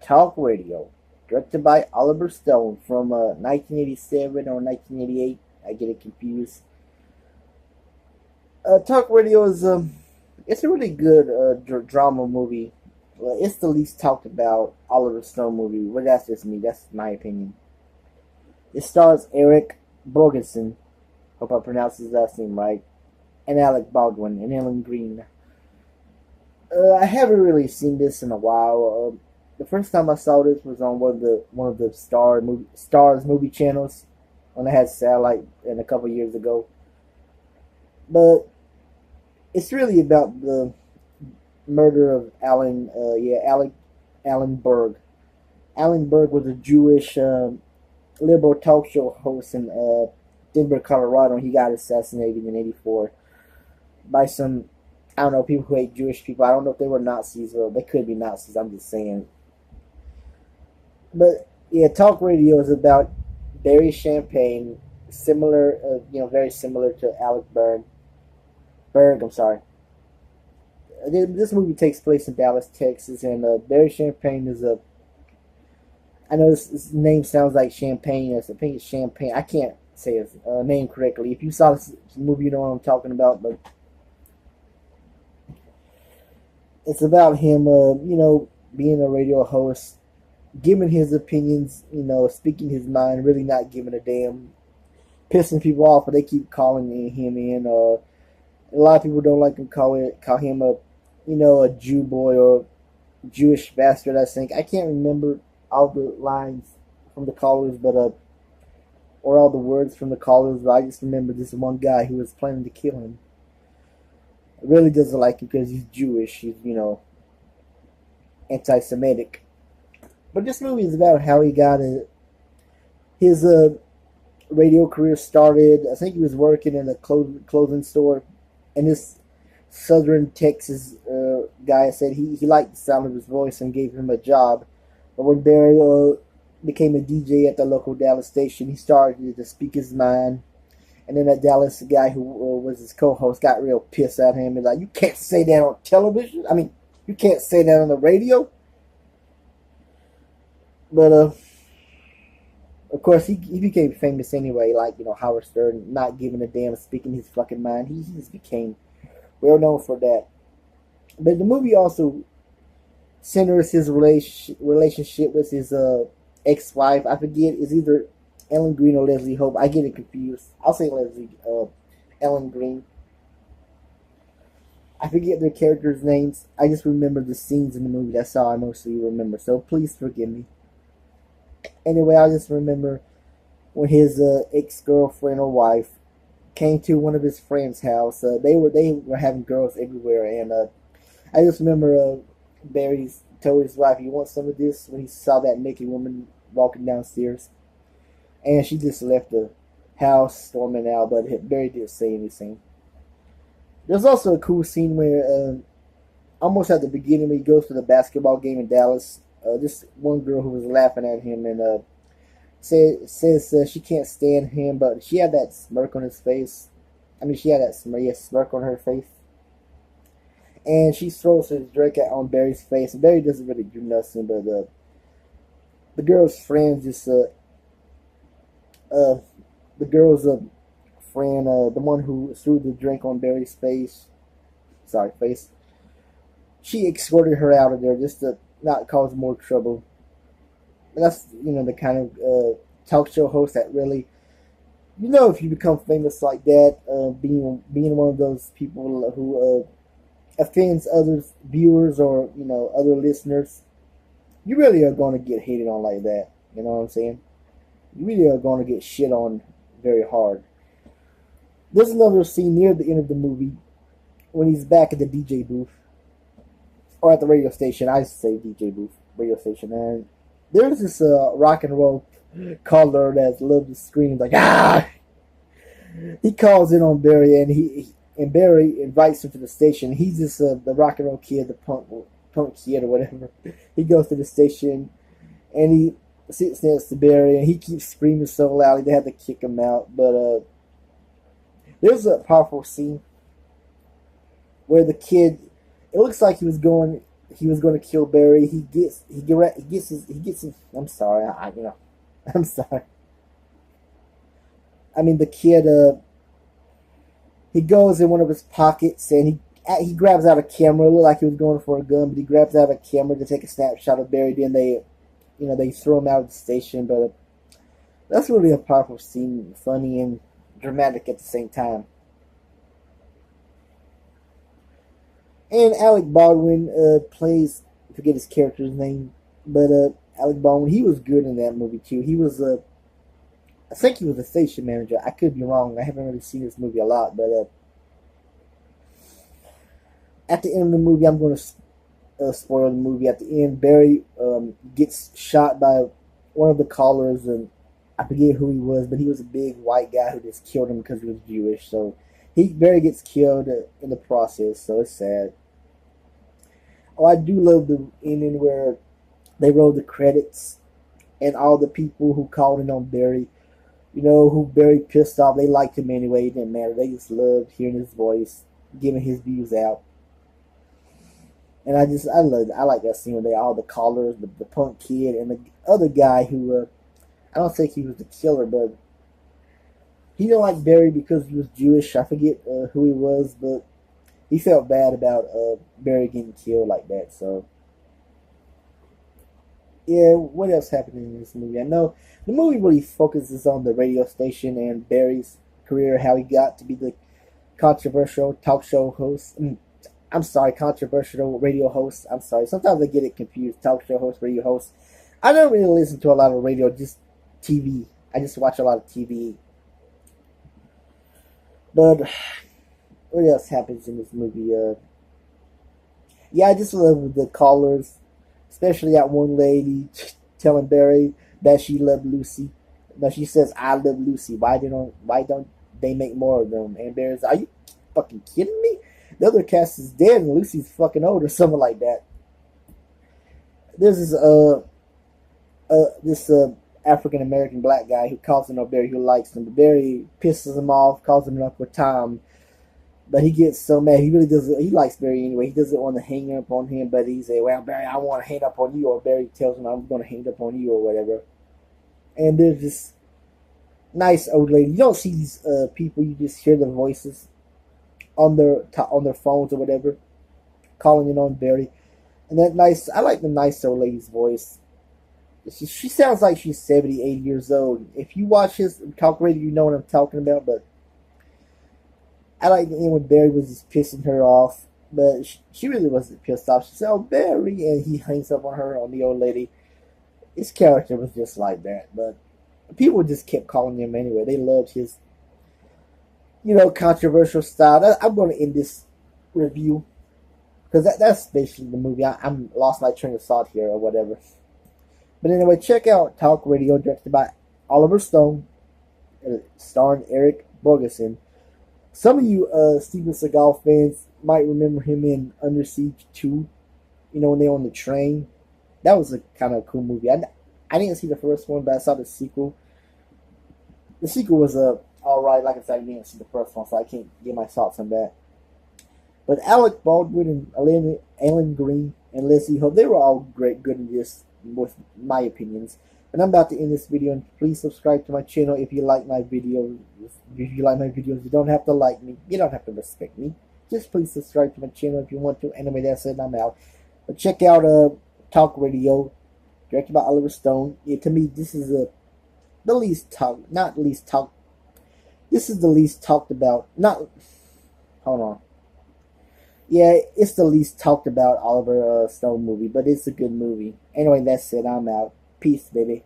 Talk Radio, directed by Oliver Stone from 1987 or 1988. I get it confused. Talk Radio is it's a really good drama movie. It's the least talked about Oliver Stone movie. Well, that's just me. That's my opinion. It stars Eric Borgenson. Hope I pronounced his last name right. And Alec Baldwin and Ellen Green. I haven't really seen this in a while. The first time I saw this was on one of the Stars movie channels when I had satellite and a couple years ago. But it's really about the murder of Alan Berg. Alan Berg was a Jewish liberal talk show host in Denver, Colorado, and he got assassinated in '84 by some, I don't know, people who hate Jewish people. I don't know if they were Nazis or they could be Nazis. I'm just saying. But yeah, talk radio is about Barry Champagne, similar, very similar to Alec Berg. I'm sorry. This movie takes place in Dallas, Texas, and Barry Champagne is a. I know this name sounds like champagne. I think it's Champagne. I can't say his name correctly. If you saw this movie, you know what I'm talking about. But it's about him, being a radio host, giving his opinions, speaking his mind, really not giving a damn, pissing people off, but they keep calling him in. A lot of people don't like him, call him a Jew boy or Jewish bastard. I think I can't remember all the lines from the callers, or all the words from the callers, but I just remember this one guy who was planning to kill him. Really doesn't like him because he's Jewish. He's anti-Semitic. But this movie is about how he got his radio career started. I think he was working in a clothing store, and this Southern Texas guy said he liked the sound of his voice and gave him a job. But when Barry became a DJ at the local Dallas station, he started to speak his mind. And then that Dallas guy who was his co-host got real pissed at him and like, you can't say that on television. I mean, you can't say that on the radio. But of course, he became famous anyway. Like Howard Stern, not giving a damn, speaking his fucking mind. He just became well known for that. But the movie also centers his relationship with his ex-wife. I forget, it's either Ellen Green or Leslie Hope. I get it confused. I'll say Ellen Green. I forget their characters' names. I just remember the scenes in the movie. That's all I mostly remember. So please forgive me. Anyway, I just remember when his ex-girlfriend or wife came to one of his friends' house. They were having girls everywhere, and I just remember Barry told his wife, "You want some of this?" When he saw that naked woman walking downstairs. And she just left the house storming out, but Barry didn't say anything. There's also a cool scene where, almost at the beginning, when he goes to the basketball game in Dallas, this one girl who was laughing at him and says she can't stand him, but she had that smirk on his face. I mean, she had that smirk on her face. And she throws his drink on Barry's face, and Barry doesn't really do nothing, but the girl's friend just the girl's friend, the one who threw the drink on Barry's face, she escorted her out of there just to not cause more trouble. And that's, the kind of talk show host that really, if you become famous like that, being one of those people who offends other viewers or, other listeners, you really are going to get hated on like that. You know what I'm saying? You really are going to get shit on very hard. There's another scene near the end of the movie when he's back at the DJ booth, or at the radio station. I say DJ booth, radio station, and there's this rock and roll caller that loves to scream like ah. He calls in on Barry, and Barry invites him to the station. He's just the rock and roll kid, the punk kid or whatever. He goes to the station, and he sits next to Barry, and he keeps screaming so loud they had to kick him out. But there's a powerful scene where the kid, it looks like he was going he was going to kill Barry. He gets his. I'm sorry. I'm sorry. I mean, the kid. He goes in one of his pockets and he grabs out a camera. It looked like he was going for a gun, but he grabs out a camera to take a snapshot of Barry. Then they throw him out of the station. But that's really a powerful scene, funny and dramatic at the same time. And Alec Baldwin plays, I forget his character's name, but Alec Baldwin, he was good in that movie too. He was I think he was a station manager. I could be wrong. I haven't really seen this movie a lot, but at the end of the movie, I'm going to spoil the movie. At the end, Barry gets shot by one of the callers, and I forget who he was, but he was a big white guy who just killed him because he was Jewish. So Barry gets killed in the process. So it's sad. Oh, I do love the ending where they roll the credits and all the people who called in on Barry, who Barry pissed off, they liked him anyway. It didn't matter. They just loved hearing his voice, giving his views out. And I like that scene where they all the callers, the punk kid, and the other guy who I don't think he was the killer, but he didn't like Barry because he was Jewish. I forget who he was, but he felt bad about Barry getting killed like that. So yeah, what else happened in this movie? I know the movie really focuses on the radio station and Barry's career, how he got to be the controversial talk show host. I'm sorry, controversial radio host. I'm sorry. Sometimes I get it confused. Talk show host, radio host. I don't really listen to a lot of radio, just TV. I just watch a lot of TV. But what else happens in this movie? Yeah, I just love the callers, especially that one lady telling Barry that she loved Lucy. Now she says, "I love Lucy. Why don't they make more of them?" And Barry's, "Are you fucking kidding me? The other cast is dead and Lucy's fucking old," or something like that. There's this African American black guy who calls him Barry, who likes him. But Barry pisses him off, calls him Uncle Tom. But he gets so mad. He really doesn't. He likes Barry anyway. He doesn't want to hang up on him. But he say, "Well, Barry, I want to hang up on you." Or Barry tells him, "I'm going to hang up on you," or whatever. And there's this nice old lady. You don't see these people. You just hear the voices on their phones or whatever, calling in on Barry. And that nice. I like the nice old lady's voice. She sounds like she's 70, 80 years old. If you watch his talk radio, you know what I'm talking about. But I like the end when Barry was just pissing her off. But she really wasn't pissed off. She said, "Oh, Barry," and he hangs up on her, on the old lady. His character was just like that. But people just kept calling him anyway. They loved his, controversial style. I'm going to end this review because that's basically the movie. I'm lost my train of thought here or whatever. But anyway, check out Talk Radio, directed by Oliver Stone, starring Eric Borgeson. Some of you Steven Seagal fans might remember him in Under Siege 2, when they're on the train. That was a kind of cool movie. I didn't see the first one, but I saw the sequel. The sequel was alright. Like I said, I didn't see the first one, so I can't get my thoughts on that. But Alec Baldwin and Alan Green and Leslie Hope, they were all good in this, with my opinions. And I'm about to end this video, and please subscribe to my channel if you like my videos. If you like my videos, you don't have to like me. You don't have to respect me. Just please subscribe to my channel if you want to. Anyway, that's it. I'm out. But check out Talk Radio, directed by Oliver Stone. Yeah, to me, this is the least talk, not least talk. This is the least talked about. Not, hold on. Yeah, it's the least talked about Oliver Stone movie, but it's a good movie. Anyway, that's it. I'm out. Peace, baby.